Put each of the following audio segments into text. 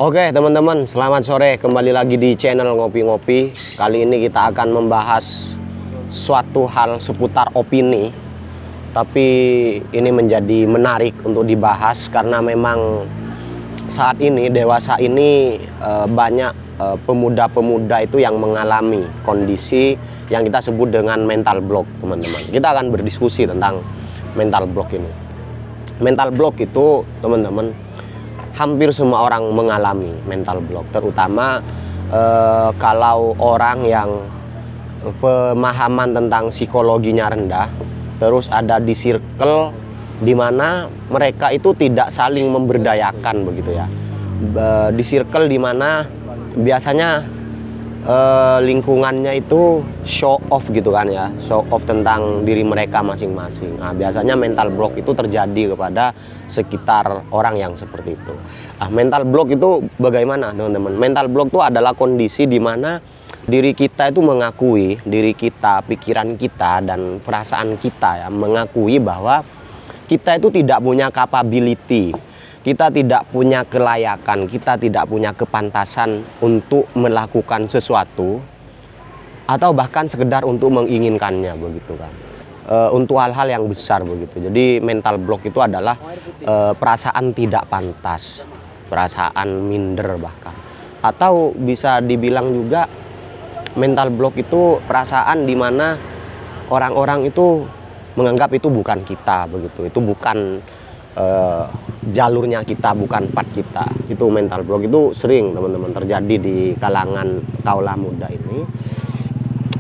Oke teman-teman, selamat sore. Kembali lagi di channel Ngopi-Ngopi. Kali ini kita akan membahas suatu hal seputar opini. Tapi ini menjadi menarik untuk dibahas karena memang saat ini, dewasa ini banyak pemuda-pemuda itu yang mengalami kondisi yang kita sebut dengan mental block, teman-teman. Kita akan berdiskusi tentang mental block ini. Mental block itu, teman-teman, hampir semua orang mengalami mental block, terutama kalau orang yang pemahaman tentang psikologinya rendah, terus ada di circle di mana mereka itu tidak saling memberdayakan begitu ya. Di circle di mana biasanya lingkungannya itu show off gitu kan ya, show off tentang diri mereka masing-masing. Nah, biasanya mental block itu terjadi kepada sekitar orang yang seperti itu. Nah, mental block itu bagaimana, teman-teman? Mental block itu adalah kondisi di mana diri kita itu mengakui, diri kita, pikiran kita, dan perasaan kita ya, mengakui bahwa kita itu tidak punya capability, kita tidak punya kelayakan, kita tidak punya kepantasan untuk melakukan sesuatu atau bahkan sekedar untuk menginginkannya begitu kan. Untuk hal-hal yang besar begitu. Jadi mental block itu adalah perasaan tidak pantas, perasaan minder bahkan. Atau bisa dibilang juga mental block itu perasaan di mana orang-orang itu menganggap itu bukan kita begitu. Itu bukan jalurnya kita, bukan part kita. Itu mental block itu sering teman-teman terjadi di kalangan kaula muda ini,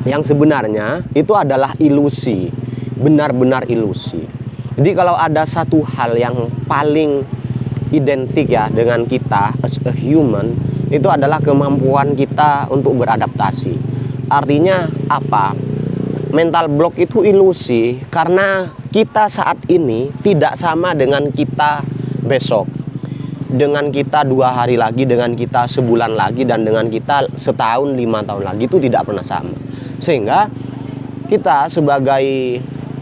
yang sebenarnya itu adalah ilusi, benar-benar ilusi. Jadi kalau ada satu hal yang paling identik ya dengan kita as a human, itu adalah kemampuan kita untuk beradaptasi. Artinya apa? Mental block itu ilusi karena kita saat ini tidak sama dengan kita besok, dengan kita 2 hari lagi, dengan kita sebulan lagi, dan dengan kita setahun 5 tahun lagi. Itu tidak pernah sama. Sehingga kita sebagai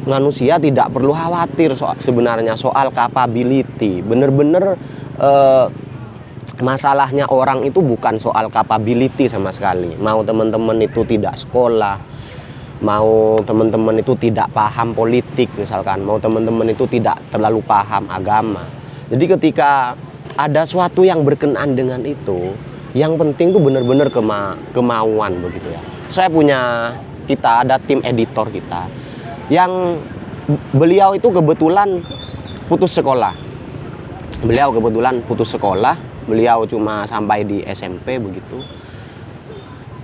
manusia tidak perlu khawatir sebenarnya soal capability. Bener-bener masalahnya orang itu bukan soal capability sama sekali. Mau teman-teman itu tidak sekolah, mau teman-teman itu tidak paham politik misalkan, mau teman-teman itu tidak terlalu paham agama. Jadi ketika ada suatu yang berkenaan dengan itu, yang penting tuh benar-benar kemauan begitu ya. Kita ada tim editor kita yang beliau itu kebetulan putus sekolah. Beliau cuma sampai di SMP begitu.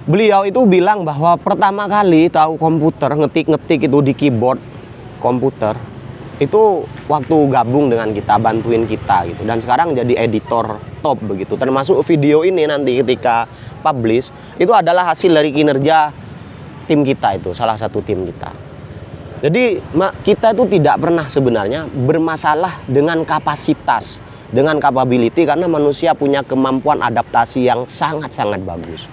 Beliau itu bilang bahwa pertama kali tahu komputer, ngetik-ngetik itu di keyboard komputer itu waktu gabung dengan kita, bantuin kita gitu. Dan sekarang jadi editor top begitu. Termasuk video ini nanti ketika publish itu adalah hasil dari kinerja tim kita, itu salah satu tim kita. Jadi kita itu tidak pernah sebenarnya bermasalah dengan kapasitas, dengan capability, karena manusia punya kemampuan adaptasi yang sangat-sangat bagus.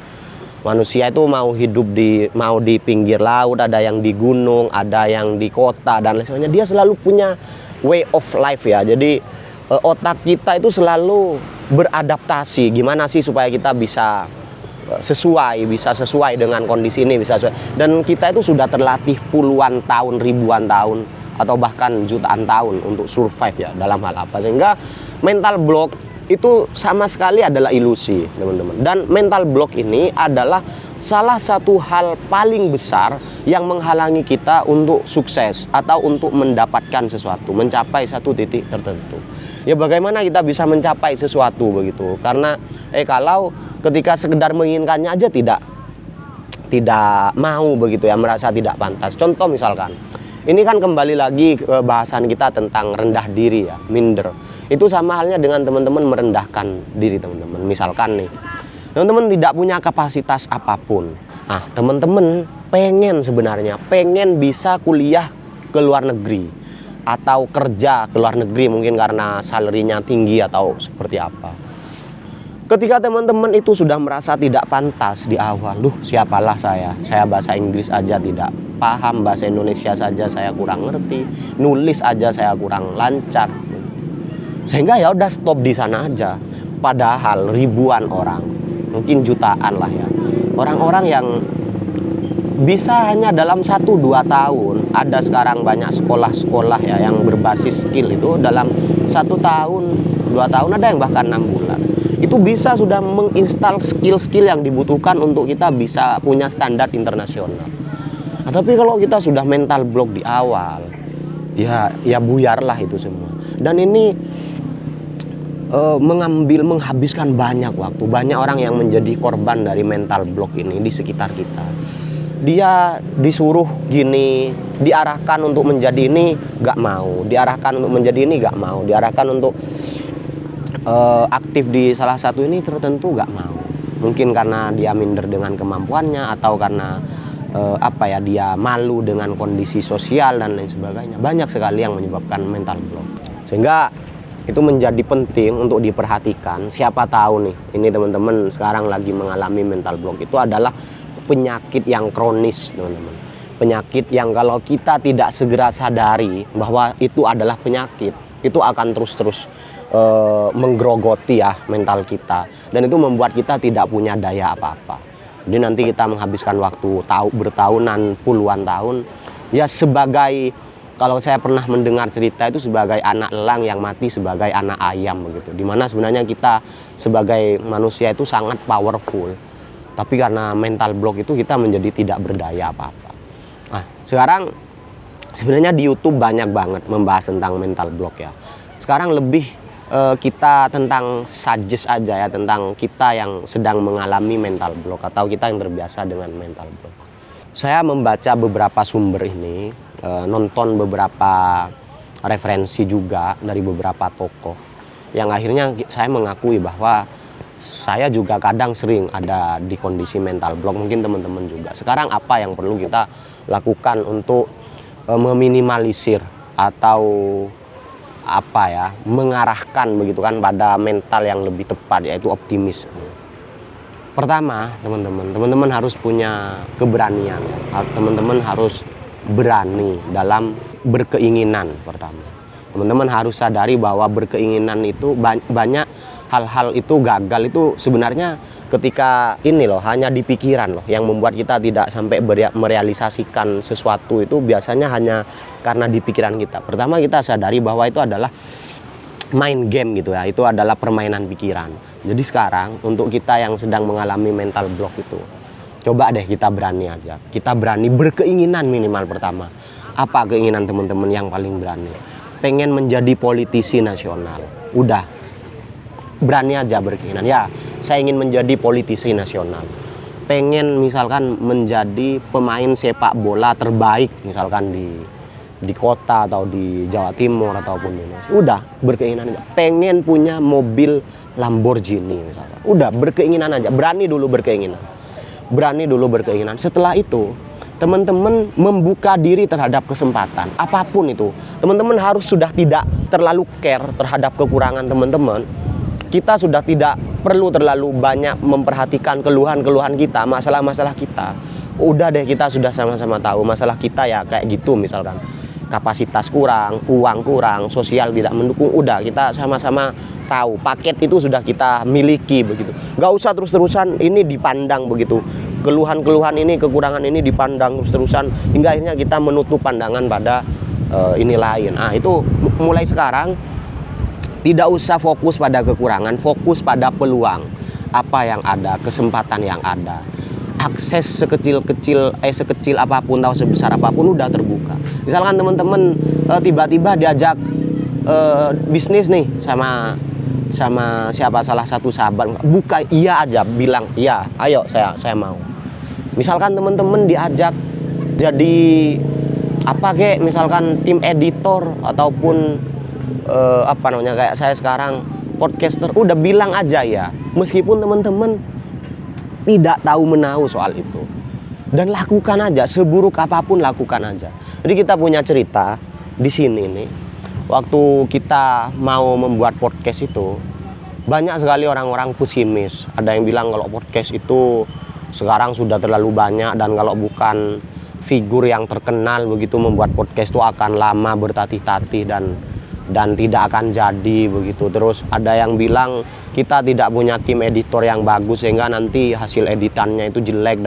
Manusia itu mau hidup mau di pinggir laut, ada yang di gunung, ada yang di kota dan lain sebagainya. Dia selalu punya way of life ya. Jadi otak kita itu selalu beradaptasi. Gimana sih supaya kita bisa sesuai dengan kondisi ini, bisa sesuai. Dan kita itu sudah terlatih puluhan tahun, ribuan tahun, atau bahkan jutaan tahun untuk survive ya dalam hal apa. Sehingga mental block itu sama sekali adalah ilusi, teman-teman. Dan mental block ini adalah salah satu hal paling besar yang menghalangi kita untuk sukses atau untuk mendapatkan sesuatu, mencapai satu titik tertentu. Ya bagaimana kita bisa mencapai sesuatu begitu? Karena kalau ketika sekedar menginginkannya aja tidak mau begitu ya, merasa tidak pantas. Contoh misalkan, ini kan kembali lagi ke bahasan kita tentang rendah diri ya, minder. Itu sama halnya dengan teman-teman merendahkan diri teman-teman. Misalkan nih, teman-teman tidak punya kapasitas apapun. Nah, teman-teman pengen bisa kuliah ke luar negeri atau kerja ke luar negeri, mungkin karena salary-nya tinggi atau seperti apa. Ketika teman-teman itu sudah merasa tidak pantas di awal, siapalah saya bahasa Inggris aja tidak paham, bahasa Indonesia saja saya kurang ngerti, nulis aja saya kurang lancar. Sehingga ya udah stop di sana aja. Padahal ribuan orang, mungkin jutaan lah ya, orang-orang yang bisa hanya dalam 1-2 tahun, ada sekarang banyak sekolah-sekolah ya yang berbasis skill itu dalam 1 tahun, 2 tahun, ada yang bahkan 6 bulan. Itu bisa sudah menginstal skill-skill yang dibutuhkan untuk kita bisa punya standar internasional. Nah, tapi kalau kita sudah mental block di awal, ya buyarlah itu semua. Dan ini menghabiskan banyak waktu. Banyak orang yang menjadi korban dari mental block ini di sekitar kita. Dia disuruh gini, diarahkan untuk menjadi ini gak mau, diarahkan untuk menjadi ini gak mau, diarahkan untuk aktif di salah satu ini tertentu gak mau. Mungkin karena dia minder dengan kemampuannya, atau karena dia malu dengan kondisi sosial dan lain sebagainya. Banyak sekali yang menyebabkan mental block. Sehingga itu menjadi penting untuk diperhatikan. Siapa tahu nih, ini teman-teman sekarang lagi mengalami mental block. Itu adalah penyakit yang kronis, teman-teman. Penyakit yang kalau kita tidak segera sadari bahwa itu adalah penyakit, itu akan terus-terus menggerogoti ya mental kita, dan itu membuat kita tidak punya daya apa-apa. Jadi nanti kita menghabiskan waktu bertahunan, puluhan tahun ya sebagai, kalau saya pernah mendengar cerita itu sebagai anak elang yang mati sebagai anak ayam begitu. Dimana sebenarnya kita sebagai manusia itu sangat powerful, tapi karena mental block itu kita menjadi tidak berdaya apa-apa. Nah, sekarang sebenarnya di YouTube banyak banget membahas tentang mental block ya. Sekarang lebih kita tentang suggest aja ya, tentang kita yang sedang mengalami mental block atau kita yang terbiasa dengan mental block. Saya membaca beberapa sumber ini, nonton beberapa referensi juga dari beberapa tokoh, yang akhirnya saya mengakui bahwa saya juga kadang sering ada di kondisi mental block, mungkin teman-teman juga. Sekarang apa yang perlu kita lakukan untuk meminimalisir atau mengarahkan begitu kan pada mental yang lebih tepat, yaitu optimisme. Pertama, teman-teman harus punya keberanian. Teman-teman harus berani dalam berkeinginan. Pertama, teman-teman harus sadari bahwa berkeinginan itu banyak hal-hal itu gagal itu sebenarnya ketika ini loh, hanya di pikiran loh, yang membuat kita tidak sampai merealisasikan sesuatu itu biasanya hanya karena di pikiran kita. Pertama, kita sadari bahwa itu adalah main game gitu ya, itu adalah permainan pikiran. Jadi sekarang untuk kita yang sedang mengalami mental block itu, coba deh kita berani aja, kita berani berkeinginan minimal. Pertama, apa keinginan teman-teman yang paling berani? Pengen menjadi politisi nasional, udah berani aja berkeinginan, ya saya ingin menjadi politisi nasional, pengen misalkan menjadi pemain sepak bola terbaik misalkan di kota atau di Jawa Timur ataupun di Indonesia, udah berkeinginan aja. Pengen punya mobil Lamborghini misalkan, udah berkeinginan aja, berani dulu berkeinginan. Setelah itu teman-teman membuka diri terhadap kesempatan apapun itu. Teman-teman harus sudah tidak terlalu care terhadap kekurangan teman-teman. Kita sudah tidak perlu terlalu banyak memperhatikan keluhan-keluhan kita, masalah-masalah kita. Udah deh, kita sudah sama-sama tahu masalah kita ya kayak gitu, misalkan kapasitas kurang, uang kurang, sosial tidak mendukung. Udah, kita sama-sama tahu, paket itu sudah kita miliki begitu. Gak usah terus-terusan ini dipandang begitu. Keluhan-keluhan ini, kekurangan ini dipandang terus-terusan hingga akhirnya kita menutup pandangan pada ini lain. Nah, itu mulai sekarang tidak usah fokus pada kekurangan, fokus pada peluang apa yang ada, kesempatan yang ada. Akses sekecil apapun atau sebesar apapun udah terbuka. Misalkan teman-teman tiba-tiba diajak bisnis nih sama salah satu sahabat, buka iya aja, bilang iya, ayo saya mau. Misalkan teman-teman diajak jadi misalkan tim editor ataupun kayak saya sekarang podcaster, udah bilang aja ya, meskipun teman-teman tidak tahu menahu soal itu, dan lakukan aja, seburuk apapun lakukan aja. Jadi kita punya cerita di sini nih, waktu kita mau membuat podcast itu banyak sekali orang-orang pesimis. Ada yang bilang kalau podcast itu sekarang sudah terlalu banyak, dan kalau bukan figur yang terkenal begitu membuat podcast itu akan lama bertatih-tatih dan tidak akan jadi begitu. Terus ada yang bilang kita tidak punya tim editor yang bagus sehingga nanti hasil editannya itu jelek,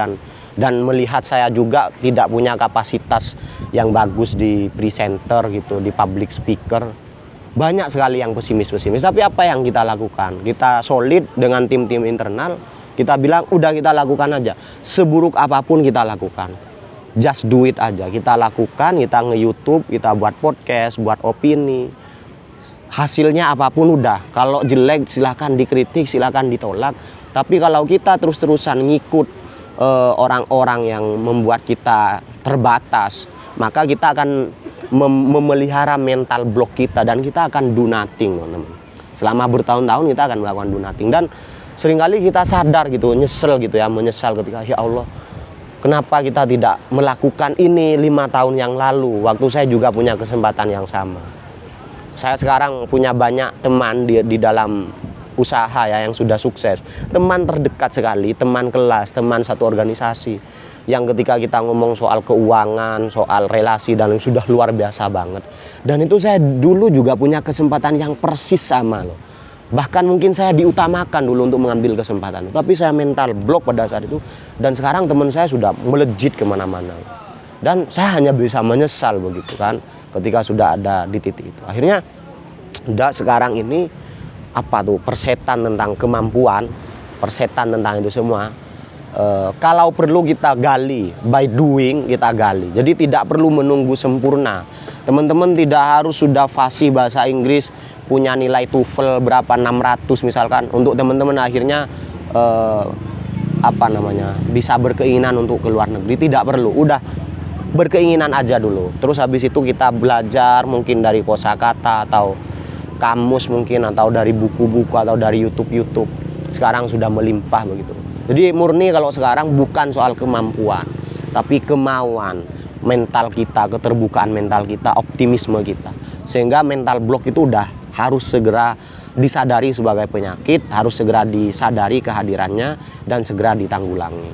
dan melihat saya juga tidak punya kapasitas yang bagus di presenter gitu, di public speaker. Banyak sekali yang pesimis-pesimis. Tapi apa yang kita lakukan? Kita solid dengan tim-tim internal. Kita bilang udah kita lakukan aja. Seburuk apapun kita lakukan. Just do it aja. Kita lakukan, kita nge-YouTube, kita buat podcast, buat opini. Hasilnya apapun udah. Kalau jelek silahkan dikritik, silahkan ditolak. Tapi kalau kita terus-terusan ngikut orang-orang yang membuat kita terbatas, maka kita akan memelihara mental block kita dan kita akan do nothing, teman-teman. Selama bertahun-tahun kita akan melakukan do nothing, dan seringkali kita sadar gitu, nyesel gitu ya, menyesal ketika ya Allah, kenapa kita tidak melakukan ini 5 tahun yang lalu, waktu saya juga punya kesempatan yang sama. Saya sekarang punya banyak teman di dalam usaha ya yang sudah sukses, teman terdekat sekali, teman kelas, teman satu organisasi, yang ketika kita ngomong soal keuangan, soal relasi dan sudah luar biasa banget. Dan itu saya dulu juga punya kesempatan yang persis sama loh. Bahkan mungkin saya diutamakan dulu untuk mengambil kesempatan, tapi saya mental block pada saat itu, dan sekarang teman saya sudah melejit kemana-mana. Dan saya hanya bisa menyesal begitu kan, ketika sudah ada di titik itu. Akhirnya udah sekarang ini apa tuh, persetan tentang kemampuan, persetan tentang itu semua. Kalau perlu kita gali, by doing kita gali. Jadi tidak perlu menunggu sempurna. Teman-teman tidak harus sudah fasih bahasa Inggris, punya nilai TOEFL berapa 600 misalkan, untuk teman-teman akhirnya bisa berkeinginan untuk ke luar negeri. Tidak perlu, udah berkeinginan aja dulu. Terus habis itu kita belajar mungkin dari kosakata atau kamus mungkin, atau dari buku-buku, atau dari YouTube. Sekarang sudah melimpah begitu. Jadi murni kalau sekarang bukan soal kemampuan, tapi kemauan mental kita, keterbukaan mental kita, optimisme kita. Sehingga mental block itu udah harus segera disadari sebagai penyakit, harus segera disadari kehadirannya dan segera ditanggulangi.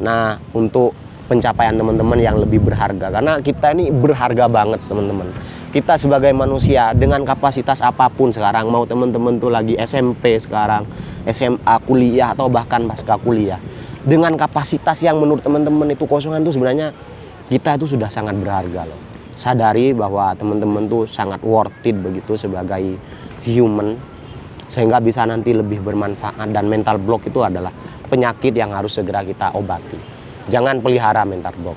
Nah, untuk pencapaian teman-teman yang lebih berharga, karena kita ini berharga banget teman-teman. Kita sebagai manusia dengan kapasitas apapun sekarang, mau teman-teman tuh lagi SMP sekarang, SMA, kuliah, atau bahkan pasca kuliah, dengan kapasitas yang menurut teman-teman itu kosongan tuh sebenarnya kita itu sudah sangat berharga loh. Sadari bahwa teman-teman tuh sangat worth it begitu sebagai human, sehingga bisa nanti lebih bermanfaat. Dan mental block itu adalah penyakit yang harus segera kita obati. Jangan pelihara mental block.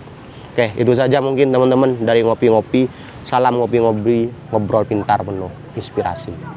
Oke, itu saja mungkin teman-teman dari Ngopi-Ngopi. Salam ngopi-ngopi, ngobrol pintar penuh inspirasi.